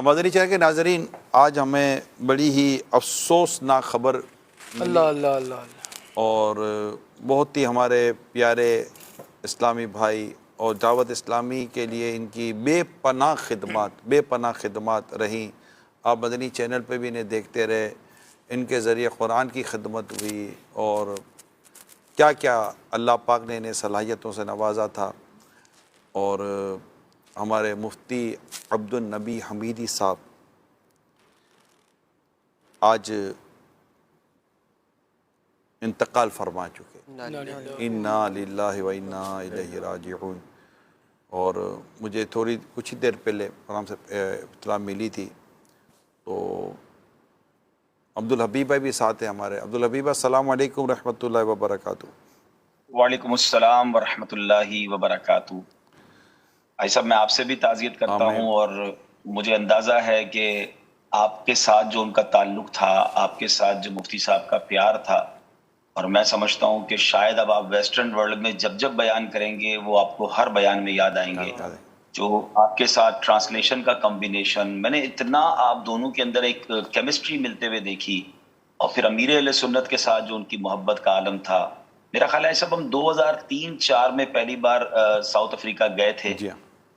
مدنی channel کے ناظرین، آج ہمیں بڑی ہی افسوسناک خبر اللہ اللہ اللہ اللہ اور بہت ہی ہمارے پیارے اسلامی بھائی اور دعوت اسلامی کے لیے ان کی بے پناہ خدمات رہیں۔ آپ مدنی چینل پہ بھی انہیں دیکھتے رہے، ان کے ذریعے قرآن کی خدمت ہوئی اور کیا کیا اللہ پاک نے انہیں صلاحیتوں سے نوازا تھا۔ اور ہمارے مفتی عبد النبی حمیدی صاحب آج انتقال فرما چکے، انا للہ و انا الیہ راجعون۔ اور مجھے کچھ ہی دیر پہلے پروگرام سے اطلاع ملی تھی، تو عبدالحبیب بھائی بھی ساتھ ہیں ہمارے۔ عبدالحبیب، السلام علیکم رحمۃ اللہ وبرکاتہ۔ وعلیکم السلام ورحمۃ اللہ وبرکاتہ۔ بھائی صاحب، میں آپ سے بھی تعزیت کرتا ہوں، اور مجھے اندازہ ہے کہ آپ کے ساتھ جو ان کا تعلق تھا، آپ کے ساتھ جو مفتی صاحب کا پیار تھا، اور میں سمجھتا ہوں کہ شاید اب آپ ویسٹرن ورلڈ میں جب بیان کریں گے وہ آپ کو ہر بیان میں یاد آئیں گے۔ جو آپ کے ساتھ ٹرانسلیشن کا کمبینیشن، میں نے اتنا آپ دونوں کے اندر ایک کیمسٹری ملتے ہوئے دیکھی، اور پھر امیر اہل سنت کے ساتھ جو ان کی محبت کا عالم تھا۔ میرا خیال ہے سب ہم 2003-04 میں پہلی بار ساؤتھ افریقہ گئے تھے،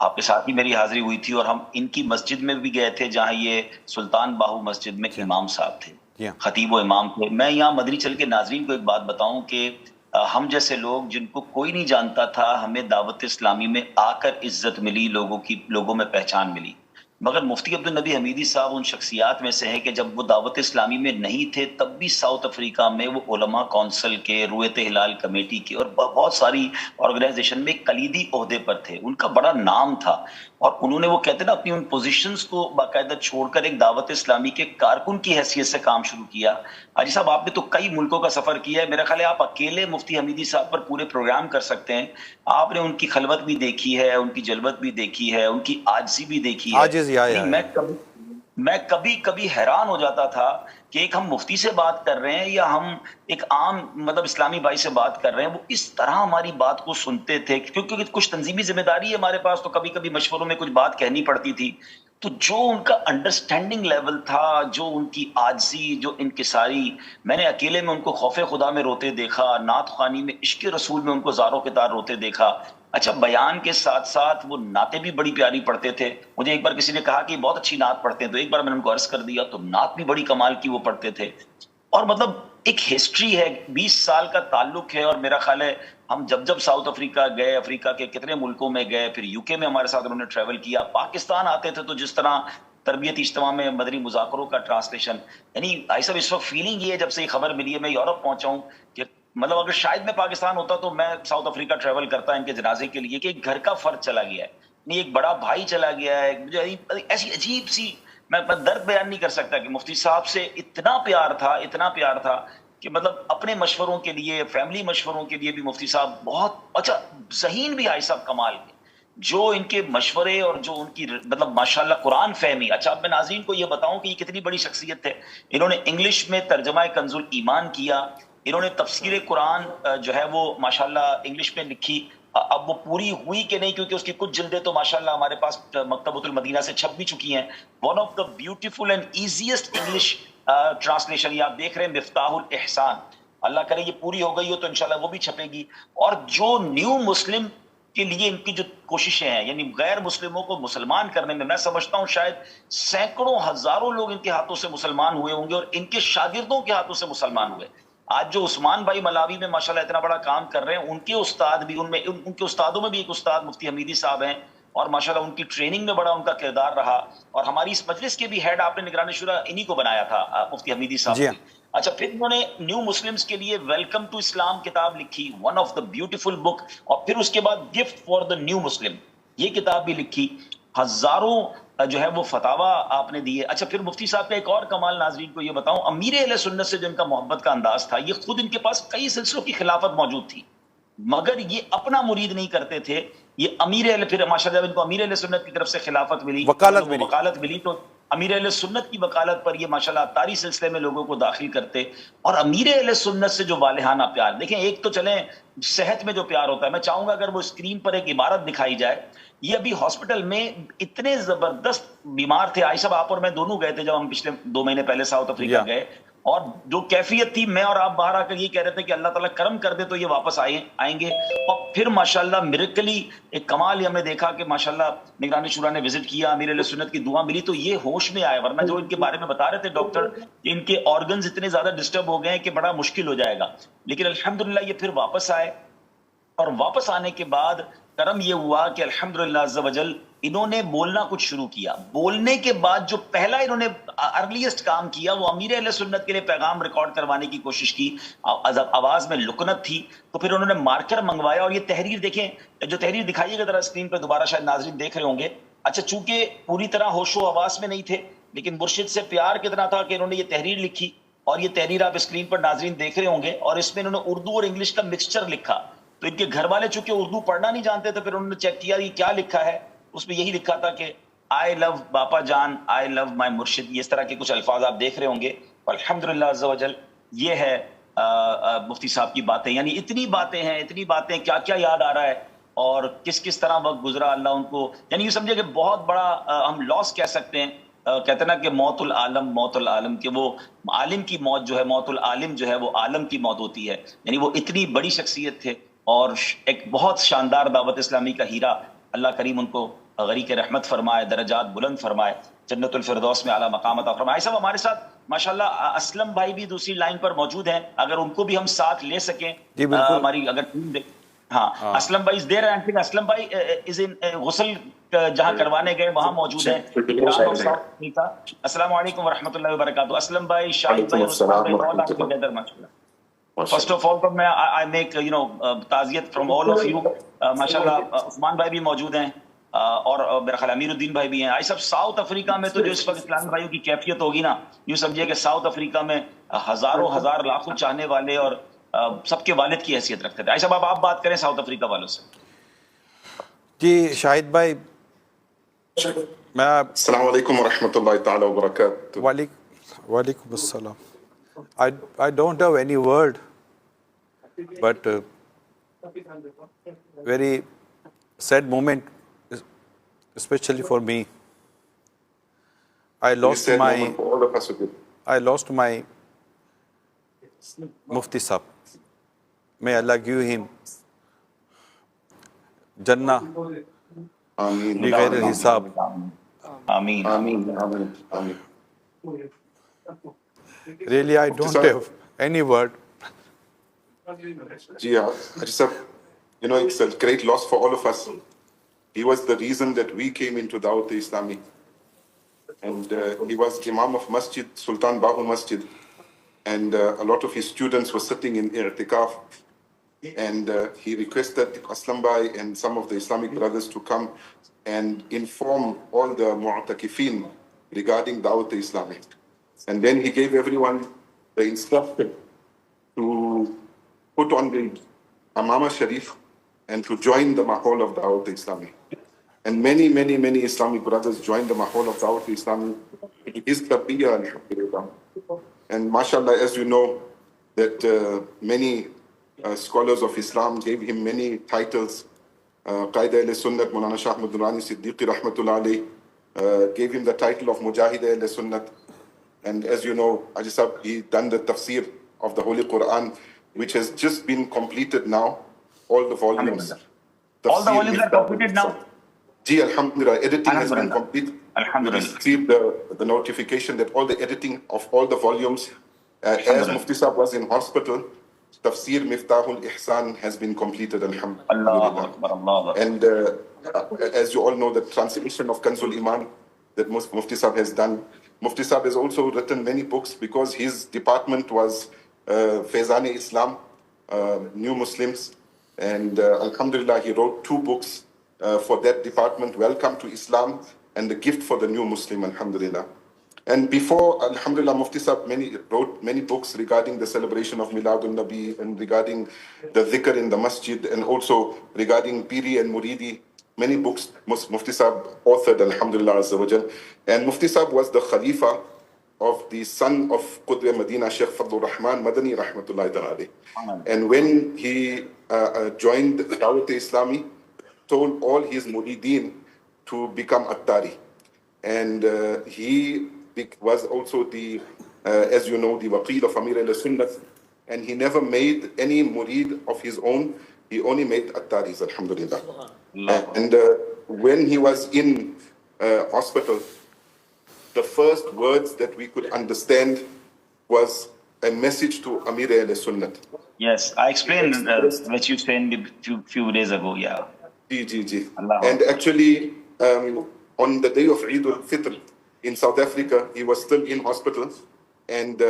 آپ کے ساتھ ہی میری حاضری ہوئی تھی، اور ہم ان کی مسجد میں بھی گئے تھے جہاں یہ سلطان باہو مسجد میں امام صاحب تھے، خطیب و امام تھے۔ میں یہاں مدنی چل کے ناظرین کو ایک بات بتاؤں کہ ہم جیسے لوگ جن کو کوئی نہیں جانتا تھا، ہمیں دعوت اسلامی میں آ کر عزت ملی، لوگوں میں پہچان ملی۔ مگر مفتی عبد النبی حمیدی صاحب ان شخصیات میں سے ہیں کہ جب وہ دعوت اسلامی میں نہیں تھے تب بھی ساؤتھ افریقہ میں وہ علماء کونسل کے، رویت ہلال کمیٹی کے اور بہت ساری آرگنائزیشن میں کلیدی عہدے پر تھے۔ ان کا بڑا نام تھا، اور انہوں نے وہ کہتے ہیں نا اپنی ان پوزیشنز کو باقاعدہ چھوڑ کر ایک دعوت اسلامی کے کارکن کی حیثیت سے کام شروع کیا۔ حاجی صاحب، آپ نے تو کئی ملکوں کا سفر کیا ہے، میرا خیال ہے آپ اکیلے مفتی حمیدی صاحب پر پورے پروگرام کر سکتے ہیں۔ آپ نے ان کی خلوت بھی دیکھی ہے، ان کی جلوت بھی دیکھی ہے، ان کی عاجزی بھی دیکھی ہے۔ میں کبھی حیران ہو جاتا تھا کہ ایک ہم مفتی سے بات کر رہے ہیں یا ہم ایک عام اسلامی بھائی سے بات کر رہے ہیں، وہ اس طرح ہماری بات کو سنتے تھے، کیونکہ کچھ تنظیمی ذمہ داری ہے ہمارے پاس، تو کبھی مشوروں میں کچھ بات کہنی پڑتی تھی۔ تو جو ان کا انڈرسٹینڈنگ لیول تھا، جو ان کی عاجزی، جو انکساری، میں نے اکیلے میں ان کو خوف خدا میں روتے دیکھا، نعت خوانی میں، عشق رسول میں ان کو زاروں کے تار روتے دیکھا۔ اچھا، بیان کے ساتھ ساتھ وہ نعتیں بھی بڑی پیاری پڑھتے تھے۔ مجھے ایک بار کسی نے کہا کہ بہت اچھی نعت پڑھتے ہیں، تو ایک بار میں نے ان کو عرض کر دیا تو نعت بھی بڑی کمال کی وہ پڑھتے تھے۔ اور ایک ہسٹری ہے، 20 سال کا تعلق ہے، اور میرا خیال ہے ہم جب ساؤتھ افریقہ گئے، افریقہ کے کتنے ملکوں میں گئے، پھر یو کے میں ہمارے ساتھ انہوں نے ٹریول کیا، پاکستان آتے تھے تو جس طرح تربیتی اجتماع میں مدنی مذاکروں کا ٹرانسلیشن، یعنی بھائی صاحب اس وقت فیلنگ یہ ہے جب سے یہ خبر ملی ہے، میں یورپ پہنچا ہوں، کہ اگر شاید میں پاکستان ہوتا تو میں ساؤتھ افریقہ ٹریول کرتا ان کے جنازے کے لیے، کہ ایک گھر کا فرد چلا گیا ہے، ایک بڑا بھائی چلا گیا ہے۔ مجھے ایسی عجیب سی، میں درد بیان نہیں کر سکتا کہ مفتی صاحب سے اتنا پیار تھا کہ اپنے مشوروں کے لیے، فیملی مشوروں کے لیے بھی مفتی صاحب بہت اچھا ذہین بھی آئی صاحب کمال کے، جو ان کے مشورے اور جو ان کی ماشاءاللہ قرآن فہمی۔ اچھا، اب میں ناظرین کو یہ بتاؤں کہ یہ کتنی بڑی شخصیت ہے۔ انہوں نے انگلش میں ترجمہ کنز الایمان کیا، انہوں نے تفسیر قرآن جو ہے وہ ماشاءاللہ انگلش میں لکھی۔ اب وہ پوری ہوئی کہ نہیں، کیونکہ اس کی کچھ جلدیں تو ماشاءاللہ ہمارے پاس مکتبۃ المدینہ سے چھپ بھی چکی ہیں۔ One of the beautiful and easiest English translation یہ آپ دیکھ رہے ہیں، مفتاح الاحسان، اللہ کرے یہ پوری ہو گئی ہو تو انشاءاللہ وہ بھی چھپے گی۔ اور جو نیو مسلم کے لیے ان کی جو کوششیں ہیں، یعنی غیر مسلموں کو مسلمان کرنے میں سمجھتا ہوں شاید سینکڑوں ہزاروں لوگ ان کے ہاتھوں سے مسلمان ہوئے ہوں گے، اور ان کے شاگردوں کے ہاتھوں سے مسلمان ہوئے۔ آج جو عثمان بھائی ملاوی میں ماشاءاللہ اتنا بڑا کام کر رہے ہیں، ان کے استاد بھی، ان کے استادوں میں بھی ایک استاد مفتی حمیدی صاحب ہیں، اور ماشاءاللہ ان کی ٹریننگ میں بڑا ان کا کردار رہا، اور ہماری اس مجلس کے بھی ہیڈ آپ نے نگران شورا انہی کو بنایا تھا، مفتی حمیدی صاحب۔ اچھا، پھر انہوں نے نیو مسلمز کے لیے ویلکم ٹو اسلام کتاب لکھی، ون آف دا بیوٹیفل بک، اور پھر اس کے بعد گفٹ فار دا نیو مسلم یہ کتاب بھی لکھی، ہزاروں جو ہے وہ فتاوا آپ نے دیے۔ اچھا، پھر مفتی صاحب کا ایک اور کمال ناظرین کو یہ بتاؤں، امیر اہل سنت سے جو ان کا محبت کا انداز تھا، یہ خود ان کے پاس کئی سلسلوں کی خلافت موجود تھی، مگر یہ اپنا مرید نہیں کرتے تھے، یہ امیر اہل، پھر ماشاءاللہ ان کو امیر اہل سنت کی طرف سے خلافت ملی، وکالت ملی، تو امیر اہل سنت کی وکالت پر یہ ماشاءاللہ اتاری سلسلے میں لوگوں کو داخل کرتے، اور امیر اہل سنت سے جو والہانہ پیار، دیکھیں ایک تو چلیں صحت میں جو پیار ہوتا ہے، میں چاہوں گا اگر وہ اسکرین پر ایک عبارت دکھائی جائے یہ ابھی ہاسپٹل میں اتنے زبردست بیمار تھے. عائشہ صاحب آپ اور میں دونوں گئے تھے جب ہم پچھلے 2 مہینے پہلے ساؤتھ افریقہ گئے, اور جو کیفیت تھی, میں اور آپ باہر آ کر یہ کہہ رہے تھے کہ اللہ تعالیٰ کرم کر دے تو یہ واپس آئیں گے. اور پھر ماشاءاللہ میریکلی ایک کمال ہی ہم نے دیکھا کہ ماشاءاللہ نگرانی شورا نے وزٹ کیا, امیر اہل سنت کی دعا ملی تو یہ ہوش میں آئے. ورنہ جو ان کے بارے میں بتا رہے تھے ڈاکٹر کہ ان کے آرگنز اتنے زیادہ ڈسٹرب ہو گئے ہیں کہ بڑا مشکل ہو جائے گا, لیکن الحمدللہ یہ پھر واپس آئے. اور واپس آنے کے بعد کرم یہ ہوا کہ الحمدللہ عز و جل انہوں نے بولنا کچھ شروع کیا. بولنے کے بعد جو پہلا انہوں نے ارلیسٹ کام کیا وہ امیر اہل سنت کے لیے پیغام ریکارڈ کروانے کی کوشش کی. آواز میں لکنت تھی تو پھر انہوں نے مارکر منگوایا, اور یہ تحریر دیکھیں, جو تحریر دکھائیے گا ذرا اسکرین پہ دوبارہ, شاید ناظرین دیکھ رہے ہوں گے. اچھا, چونکہ پوری طرح ہوش و حواس میں نہیں تھے لیکن مرشد سے پیار کتنا تھا کہ انہوں نے یہ تحریر لکھی, اور یہ تحریر آپ اسکرین پر ناظرین دیکھ رہے ہوں گے, اور اس میں انہوں نے اردو اور انگلش کا مکسچر لکھا. تو ان کے گھر والے چونکہ اردو پڑھنا نہیں جانتے تھے, پھر انہوں نے چیک کیا یہ کیا لکھا ہے. اس میں یہی لکھا تھا کہ آئی لو باپا جان, آئی لو مائی مرشد, اس طرح کے کچھ الفاظ آپ دیکھ رہے ہوں گے. الحمدللہ عز و جل یہ ہے مفتی صاحب کی باتیں. یعنی اتنی باتیں ہیں, اتنی باتیں, کیا کیا یاد آ رہا ہے اور کس طرح وقت گزرا. اللہ ان کو, یعنی یہ سمجھے کہ بہت بڑا ہم لاس کہہ سکتے ہیں. کہتے ہیں نا کہ موت العالم, کہ وہ عالم کی موت جو ہے, موت العالم جو ہے وہ عالم کی موت ہوتی ہے. یعنی وہ اتنی بڑی شخصیت تھے اور ایک بہت شاندار دعوت اسلامی کا ہیرا. اللہ کریم ان کو غریق رحمت فرمائے, درجات بلند فرمائے, جنت الفردوس میں اعلیٰ مقام عطا فرمائے. صاحب ہمارے ساتھ ماشاءاللہ اسلم بھائی بھی دوسری لائن پر موجود ہیں, اگر ان کو بھی ہم ساتھ لے سکیں. جی بالکل, ہماری اگر ٹیم ہاں, اسلم بھائی دیر ہے, اسلم بھائی از ان غسل جہاں کروانے گئے وہاں موجود ہیں. السلام علیکم ورحمۃ اللہ وبرکاتہ. اسلم بھائی, شاہد بھائی, عثمان بھائی, all are together ماشاءاللہ. فرسٹ آف آل تو میں آئی میک تعزیت فرام آل آف یو. ماشاءاللہ عثمان بھائی بھی موجود ہیں, اور میرا خیال امیر الدین بھائی بھی ہیں. صاحب ساؤتھ افریقہ میں تو جو اس وقت اسلامی بھائیوں کی کیفیت ہوگی نا, یوں سمجھیے کہ ساؤتھ افریقہ میں ہزاروں ہزار لاکھوں چاہنے والے اور سب کے والد کی حیثیت رکھتے تھے. صاحب آپ بات کریں ساؤتھ افریقہ والوں سے. جی شاہد بھائی, میں السلام علیکم ورحمۃ اللہ تعالی وبرکاتہ. وعلیکم السلام. I don't have any word, but very sad moment, especially for me. I lost my Mufti Sahab. May Allah give him Jannah بغیر حساب. آمین آمین آمین. Really, I don't have any word. جی ہاں, it's a great loss for all of us. He was the reason that we came into Dawat Islami, and he was Imam of Masjid Sultan Bahu Masjid, and a lot of his students were sitting in i'tikaf, and he requested Aslam Bhai and some of the Islamic brothers to come and inform all the mu'takifin regarding Dawat Islami. And then he gave everyone the instruction to put on the Amama Sharif and to join the Mahol of Dawat Islami. And many Islamic brothers joined the Mahol of Dawat Islami. It is Tabiyya, alhamdulillah. And mashallah, as you know, that many scholars of Islam gave him many titles. Qaid Ahl-Sunnat, Maulana Shah Ahmad Durrani Siddiqui Rahmatullah alayh gave him the title of Mujahid Ahl-Sunnat. And as you know, Haji Sahab, he done the tafsir of the Holy Quran, which has just been completed now, all the volumes. All the volumes are completed now? Ji, alhamdulillah, editing has been complete. Alhamdulillah. We received the notification that all the editing of all the volumes, as Mufti Sahab was in hospital, Tafsir Miftahul Ihsan has been completed, alhamdulillah. And as you all know, the translation of Kanzul Iman that Mufti Sahab has done. Mufti Sahab has also written many books because his department was Faizan-e Islam, New Muslims, and alhamdulillah he wrote 2 books for that department, Welcome to Islam and The Gift for the New Muslim, alhamdulillah. And before, alhamdulillah, Mufti Sahab wrote many books regarding the celebration of Miladun Nabi and regarding the dhikr in the masjid and also regarding Piri and Muridi. Many books Mufti Sahab authored, alhamdulillah azza wa jal. And Mufti Sahab was the Khalifa of the son of Qudwa Madina, Sheikh Fadlur Rahman Madani rahmatullahi ta'ala alayh. And when he joined Dawat Islami, told all his murideen to become Attari. And he was also the, as you know, the waqil of Amir al-Sunnah. And he never made any murid of his own. He only made Attaris, alhamdulillah. And when he was in hospital, the first words that we could understand was a message to Amir al-Sunnah. Yes, I explained what you explained few days ago, yeah. And actually, on the day of Eid al-Fitr in South Africa, he was still in hospital, and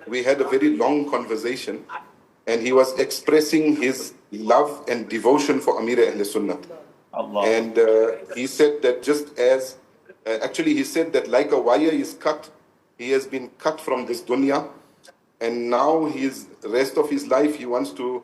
we had a very long conversation, and he was expressing his love and devotion for Amir al-Sunnah. And he said that just as, actually he said that like a wire is cut, he has been cut from this dunya, and now his rest of his life he wants to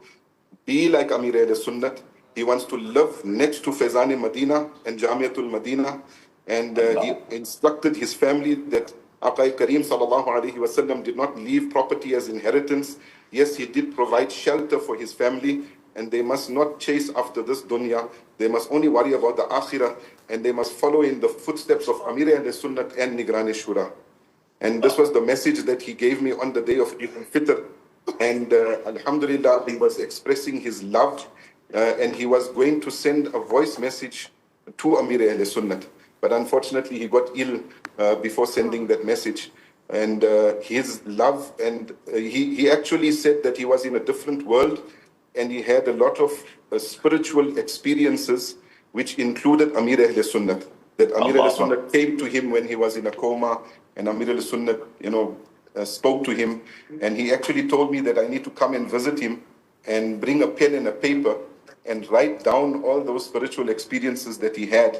be like Amir al-Sunnah. He wants to live next to Faizan Medina and Jamiatul Medina, and he instructed his family that Aqai Kareem sallallahu alaihi wasallam did not leave property as inheritance. Yes, he did provide shelter for his family, and they must not chase after this dunya. They must only worry about the akhirah, and they must follow in the footsteps of Amir al-Sunnah and Nigran Shura. And this was the message that he gave me on the day of Eid al-Fitr. And alhamdulillah, he was expressing his love, and he was going to send a voice message to Amir al-Sunnah. But unfortunately, he got ill before sending that message. And his love, and he actually said that he was in a different world, and he had a lot of spiritual experiences, which included Amir al-Sunnah. That Amir al-Sunnah came to him when he was in a coma, and Amir al-Sunnah, spoke to him. And he actually told me that I need to come and visit him and bring a pen and a paper and write down all those spiritual experiences that he had,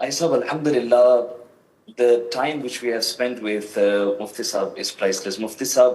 I said, Alhamdulillah, the time which we have spent with Mufti Sahab is priceless. Mufti Sahab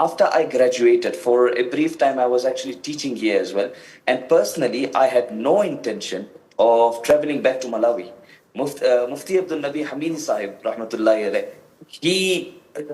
After I graduated, for a brief time I was actually teaching here as well, and personally I had no intention of traveling back to Malawi. Mufti Abdul Nabi Hamidi Sahib rahmatullahi alayh, he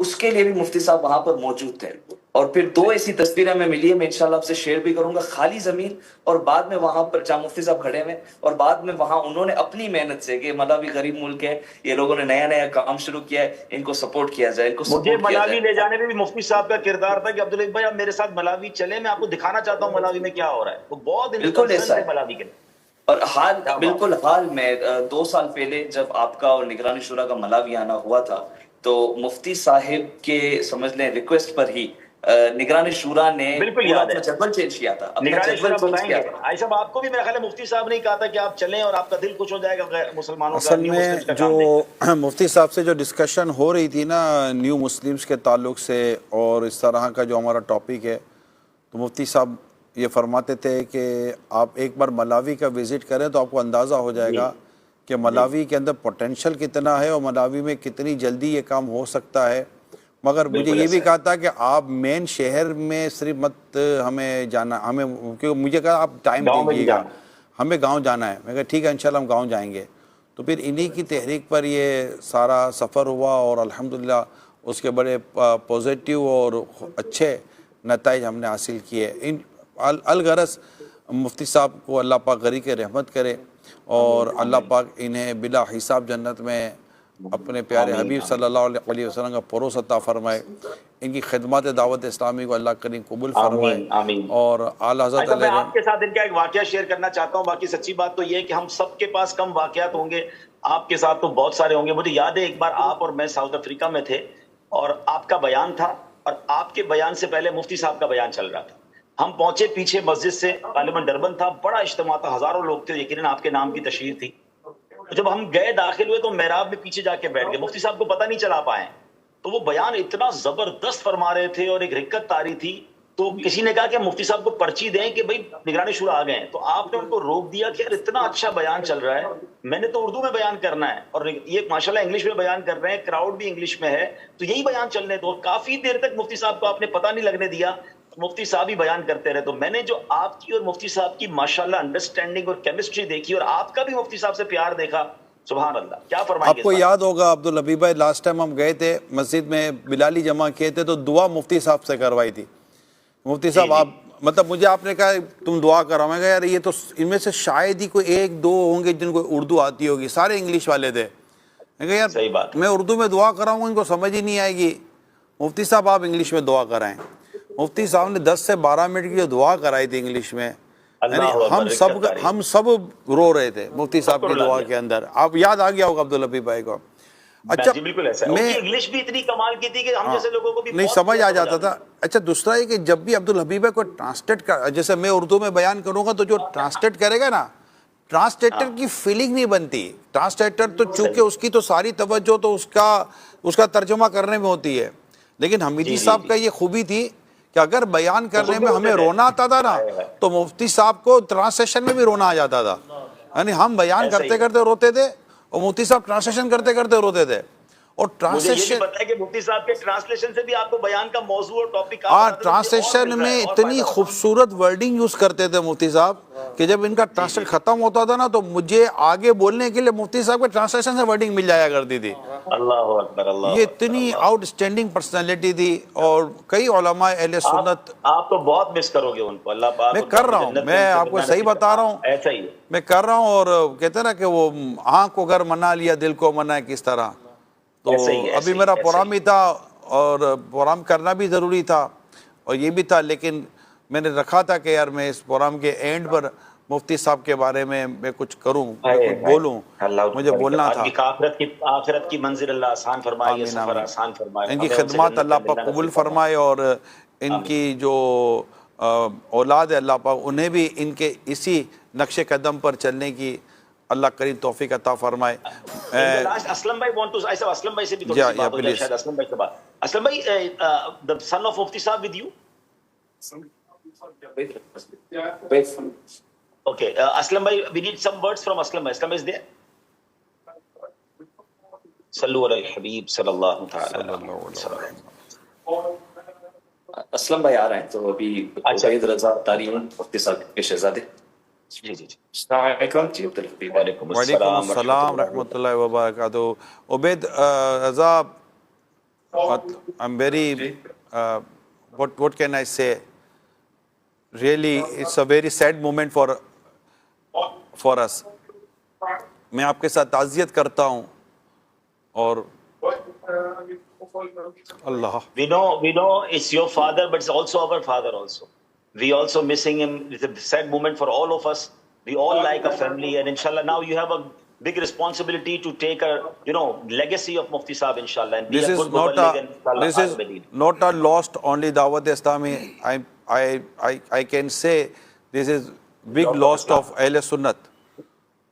اس کے لیے بھی مفتی صاحب وہاں پر موجود تھے. اور پھر 2 ایسی تصویریں میں ملی ہے, میں انشاءاللہ آپ سے شیئر بھی کروں گا. خالی زمین اور بعد میں وہاں پر جہاں مفتی صاحب کھڑے ہوئے, اور بعد میں وہاں انہوں نے اپنی محنت سے, کہ ملاوی غریب ملک ہے, یہ لوگوں نے نیا نیا کام شروع کیا ہے, ان کو سپورٹ کیا جائے, ان کو مجھے سپورٹ کیا ملاوی جائے. لے جانے میں بھی مفتی صاحب کا کردار تھا کہ عبدالعزیز بھائی آپ میرے ساتھ ملاوی چلیں, میں آپ کو دکھانا چاہتا ہوں ملاوی میں کیا ہو رہا ہے. وہ بہت بالکل کنسرن ایسا تھے ہے. ملاوی کے لیے. اور بالکل حال میں 2 سال پہلے جب آپ کا اور نگرانی شورا کا ملاوی آنا ہوا تھا, تو مفتی صاحب کے سمجھ لیں ریکویسٹ پر ہی نگرانی شورا نے بالکل پورا یاد ہے. اپنا جدول چینج کیا تھا. اپنا نگرانی شورا جدول چینج بتائیں کیا گے. تھا. آئی صاحب آپ کو بھی میرا خیال ہے مفتی صاحب نے ہی کہا تھا کہ آپ چلیں اور آپ کا دل خوش ہو جائے گا مسلمانوں کا, اصل نیو میں مسلمز کا کام دیکھ جو مفتی صاحب سے جو ڈسکشن ہو رہی تھی نا نیو مسلمز کے تعلق سے اور اس طرح کا جو ہمارا ٹاپک ہے, تو مفتی صاحب یہ فرماتے تھے کہ آپ ایک بار ملاوی کا وزٹ کریں تو آپ کو اندازہ ہو جائے گا کہ ملاوی کے اندر پوٹینشل کتنا ہے اور ملاوی میں کتنی جلدی یہ کام ہو سکتا ہے. مگر مجھے یہ بھی کہا تھا کہ آپ مین شہر میں صرف مت ہمیں جانا, ہمیں کیونکہ مجھے کہا آپ ٹائم گاؤں میں دیجیے بھی گا, جانا. ہمیں گاؤں جانا ہے. میں کہا ٹھیک ہے انشاءاللہ ہم گاؤں جائیں گے. تو پھر انہی کی تحریک پر یہ سارا سفر ہوا اور الحمدللہ اس کے بڑے پوزیٹیو اور اچھے نتائج ہم نے حاصل کیے. الغرض مفتی صاحب کو اللہ پاک غریق رحمت کرے اور اللہ پاک انہیں بلا حساب جنت میں اپنے پیارے حبیب صلی اللہ علیہ وسلم کا پروس عطا فرمائے. ان کی خدمات دعوت اسلامی کو اللہ کریم قبول فرمائے. آمین آمین. اور اعلیٰ حضرت اچھا میں علیہ آپ کے ساتھ ان کا ایک واقعہ شیئر کرنا چاہتا ہوں. باقی سچی بات تو یہ ہے کہ ہم سب کے پاس کم واقعات ہوں گے, آپ کے ساتھ تو بہت سارے ہوں گے. مجھے یاد ہے ایک بار آپ اور میں ساؤتھ افریقہ میں تھے اور آپ کا بیان تھا, اور آپ کے بیان سے پہلے مفتی صاحب کا بیان چل رہا تھا. ہم پہنچے پیچھے مسجد سے, غالباً ڈربن تھا, بڑا اجتماع تھا, ہزاروں لوگ تھے, یقیناً آپ کے نام کی تشہیر تھی. جب ہم گئے داخل ہوئے تو محراب میں پیچھے جا کے بیٹھ گئے. مفتی صاحب کو پتہ نہیں چلا پائے, تو وہ بیان اتنا زبردست فرما رہے تھے اور ایک رکت تاری تھی. تو کسی نے کہا کہ مفتی صاحب کو پرچی دیں کہ بھئی نگرانی شورا آ گئے ہیں. تو آپ نے ان کو روک دیا کہ یار اتنا اچھا بیان چل رہا ہے, میں نے تو اردو میں بیان کرنا ہے, اور یہ ماشاءاللہ انگلش میں بیان کر رہے ہیں, کراؤڈ بھی انگلش میں ہے, تو یہی بیان چلنے دو. کافی دیر تک مفتی صاحب کو آپ نے پتہ نہیں لگنے دیا, مفتی صاحب ہی بیان کرتے رہے. تو میں نے جو آپ کی اور مفتی صاحب کی ماشاءاللہ انڈرسٹینڈنگ اور کیمسٹری دیکھی, اور آپ کا بھی مفتی صاحب سے پیار دیکھا, سبحان اللہ. کیا فرمائیں گے؟ آپ کو یاد ہوگا عبدالحبیب بھائی, لاسٹ ٹائم ہم گئے تھے مسجد میں بلالی جمع کیے تھے, تو دعا مفتی صاحب سے کروائی تھی. مفتی صاحب آپ مطلب مجھے آپ نے کہا تم دعا کراؤ. میں کہا یار یہ تو ان میں سے شاید ہی کوئی 1-2 ہوں گے جن کو اردو آتی ہوگی, سارے انگلش والے تھے. میں کہا یار صحیح بات, میں اردو میں دعا کراؤں گا ان کو سمجھ ہی نہیں آئے گی. مفتی صاحب آپ انگلش میں دعا کرائیں. مفتی صاحب نے 10 سے 12 منٹ کی جو دعا کرائی تھی انگلش میں, یعنی ہم سب رو رہے تھے مفتی صاحب کی دعا کے اندر. آپ یاد آ گیا ہوگا عبدالحبیب بھائی کو. اچھا بالکل ایسا ہے, ان کی انگلش بھی اتنی کمال کی تھی کہ ہم جیسے لوگوں کو بھی نہیں سمجھ آ جاتا تھا. اچھا دوسرا یہ کہ جب بھی عبدالحبیب بھائی کو ٹرانسلیٹ کر, جیسے میں اردو میں بیان کروں گا تو جو ٹرانسلیٹ کرے گا نا, ٹرانسلیٹر کی فیلنگ نہیں بنتی. ٹرانسلیٹر تو چونکہ اس کی تو ساری توجہ تو اس کا ترجمہ کرنے میں ہوتی ہے, لیکن حمیدی صاحب کا یہ خوبی تھی کہ اگر بیان کرنے میں ہمیں رونا آتا تھا نا, تو مفتی صاحب کو ٹرانسلیشن میں بھی رونا آ جاتا تھا. یعنی ہم بیان کرتے کرتے روتے تھے اور مفتی صاحب ٹرانسلیشن کرتے کرتے روتے تھے. اور ٹرانسلیشن پتہ ہے کہ مفتی صاحب کے ٹرانسلیشن سے بھی آپ کو بیان کا موضوع اور ٹاپک ٹرانسلیشن میں اتنی خوبصورت ورڈنگ یوز کرتے تھے مفتی صاحب کہ جب ان کا ٹرانسلیٹ ختم ہوتا تھا نا, تو مجھے آگے بولنے کے لیے مفتی صاحب کے ٹرانسلیشن سے ورڈنگ مل جایا کرتی تھی. اللہ اکبر, اللہ. یہ اتنی آؤٹ اسٹینڈنگ پرسنالٹی تھی, اور کئی علماء اہل سنت. آپ تو بہت مس کرو گے ان کو, اللہ پاک. میں کر رہا ہوں, میں آپ کو صحیح بتا رہا ہوں, ایسا ہی میں کر رہا ہوں. اور کہتے ہیں نا کہ وہ آنکھ کو اگر منا لیا دل کو منا کس طرح. تو ابھی میرا پروگرام ہی تھا اور پروگرام کرنا بھی ضروری تھا اور یہ بھی تھا, لیکن میں نے رکھا تھا کہ یار میں اس پروگرام کے اینڈ پر مفتی صاحب کے بارے میں کچھ کروں, میں کچھ بولوں, مجھے بولنا تھا. آخرت کی منزل اللہ آسان فرمائے, سفر آسان فرمائے, ان کی خدمات اللہ پاک قبول فرمائے, اور ان کی جو اولاد ہے اللہ پاک انہیں بھی ان کے اسی نقش قدم پر چلنے کی اللہ کریم توفیق عطا فرمائے. اسلم بھائی وانٹ ٹو, ایسا اسلم بھائی سے بھی تھوڑی سی بات ہو جائے شاید. اسلم بھائی سے بات, اسلم بھائی the son of مفتی صاحب with you. Okay, اسلم بھائی, we need some words from Aslam بھائی. اسلم بھائی is there. صلو علی الحبیب صلی اللہ تعالی علیہ وسلم. اسلم بھائی آ رہے ہیں, تو ابھی عبید رضا تعلیم مفتی صاحب کے شہزادے. جی جی السلام علیکم جی عبدالحبیب. وعلیکم السلام رحمۃ اللہ وبرکاتہ. عبید رضا I'm very, what can I say? Really, it's a very sad moment for us. میں آپ کے ساتھ تعزیت کرتا ہوں اور اللہ. We know it's your father, but it's also our father also. We also missing him. It's a sad moment for all of us. We all like a family, and inshallah now you have a big responsibility to take a legacy of Mufti Sahib, inshallah, and be This a is good not muballigh and inshallah this is al-Madeen. not a lost only Dawat Islami. I can say this is big loss of Ahl Sunnat,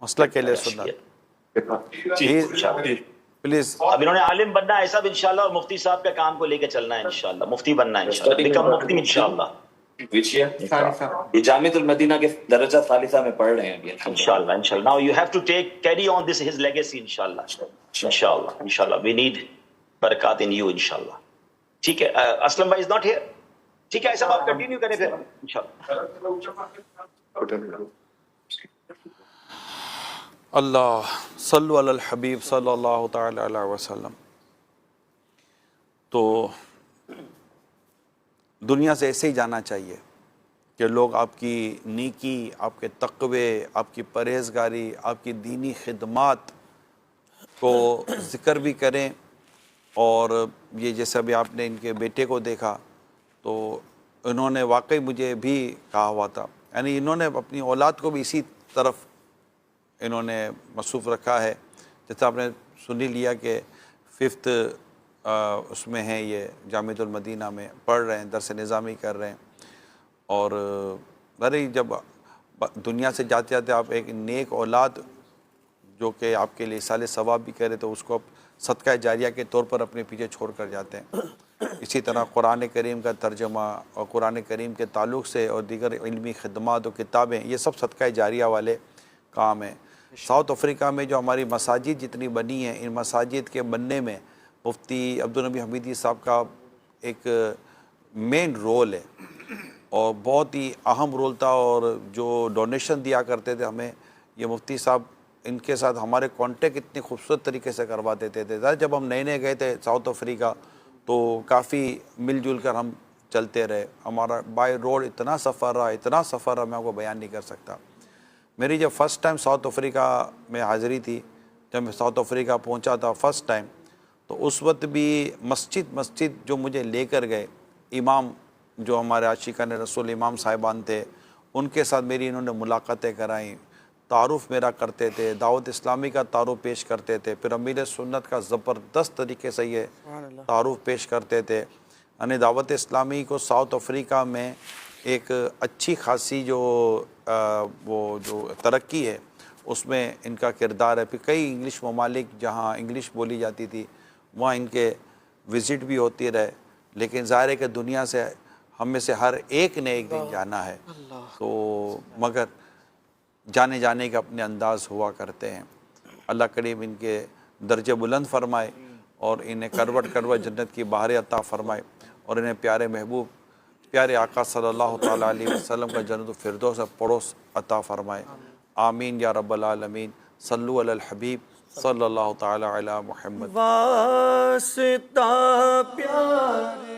Maslak Ahl Sunnat. Please. اب انہوں نے عالم بننا ہے سب انشاءاللہ, اور مفتی صاحب کا کام کو لے کے چلنا ہے انشاءاللہ, مفتی بننا ہے انشاءاللہ, بیکم مفتی انشاءاللہ. یہ جامعۃ المدینہ کے درجہ ثالثہ میں پڑھ رہے ہیں ابھی انشاءاللہ. Now you have to carry on his legacy انشاءاللہ. انشاءاللہ we need برکات in you انشاءاللہ. ٹھیک ہے, اسلم بھائی is not here. ٹھیک ہے, ایسا آپ کنٹینیو کریں پھر انشاءاللہ. اللہ صلو علی الحبیب صلی اللہ تعالی علیہ وسلم. تو دنیا سے ایسے ہی جانا چاہیے کہ لوگ آپ کی نیکی, آپ کے تقوی, آپ کی پرہیزگاری, آپ کی دینی خدمات کو ذکر بھی کریں. اور یہ جیسے ابھی آپ نے ان کے بیٹے کو دیکھا تو انہوں نے واقعی مجھے بھی کہا ہوا تھا, یعنی انہوں نے اپنی اولاد کو بھی اسی طرف انہوں نے مصروف رکھا ہے. جیسے آپ نے سن ہی لیا کہ 5th اس میں ہیں, یہ جامعۃ المدینہ میں پڑھ رہے ہیں, درس نظامی کر رہے ہیں. اور ارے جب دنیا سے جاتے جاتے آپ ایک نیک اولاد جو کہ آپ کے لیے سال ثواب بھی کرے تو اس کو آپ صدقہ جاریہ کے طور پر اپنے پیچھے چھوڑ کر جاتے ہیں. اسی طرح قرآن کریم کا ترجمہ اور قرآن کریم کے تعلق سے اور دیگر علمی خدمات و کتابیں, یہ سب صدقہ جاریہ والے کام ہیں. ساؤتھ افریقہ میں جو ہماری مساجد جتنی بنی ہیں, ان مساجد کے بننے میں مفتی عبدالنبی حمیدی صاحب کا ایک مین رول ہے, اور بہت ہی اہم رول تھا. اور جو ڈونیشن دیا کرتے تھے ہمیں یہ مفتی صاحب, ان کے ساتھ ہمارے کانٹیکٹ اتنے خوبصورت طریقے سے کروا دیتے تھے. جب ہم نئے گئے تھے ساؤتھ افریقہ تو کافی مل جل کر ہم چلتے رہے. ہمارا بائی روڈ اتنا سفر رہا, میں آپ کو بیان نہیں کر سکتا. میری جب فرسٹ ٹائم ساؤتھ افریقہ میں حاضری تھی, جب میں ساؤتھ افریقہ پہنچا تھا فرسٹ ٹائم, تو اس وقت بھی مسجد جو مجھے لے کر گئے امام, جو ہمارے عاشقان رسول امام صاحبان تھے, ان کے ساتھ میری انہوں نے ملاقاتیں کرائیں, تعارف میرا کرتے تھے, دعوت اسلامی کا تعارف پیش کرتے تھے, پھر امیر سنت کا زبردست طریقے سے یہ تعارف پیش کرتے تھے. یعنی دعوت اسلامی کو ساؤتھ افریقہ میں ایک اچھی خاصی جو ترقی ہے اس میں ان کا کردار ہے. پھر کئی انگلش ممالک جہاں انگلش بولی جاتی تھی وہاں ان کے وزٹ بھی ہوتی رہے. لیکن ظاہر ہے کہ دنیا سے ہم میں سے ہر ایک نے ایک دن جانا ہے, تو مگر جانے کے اپنے انداز ہوا کرتے ہیں. اللہ کریم ان کے درجے بلند فرمائے اور انہیں کروٹ جنت کی بہاریں عطا فرمائے, اور انہیں پیارے محبوب پیارے آقا صلی اللہ تعالیٰ علیہ وسلم کا جنت الفردوس پڑوس عطا فرمائے. آمین یا رب العالمین. صلو علی الحبیب صلی اللہ تعالیٰ علی محمد. واسطہ پیارے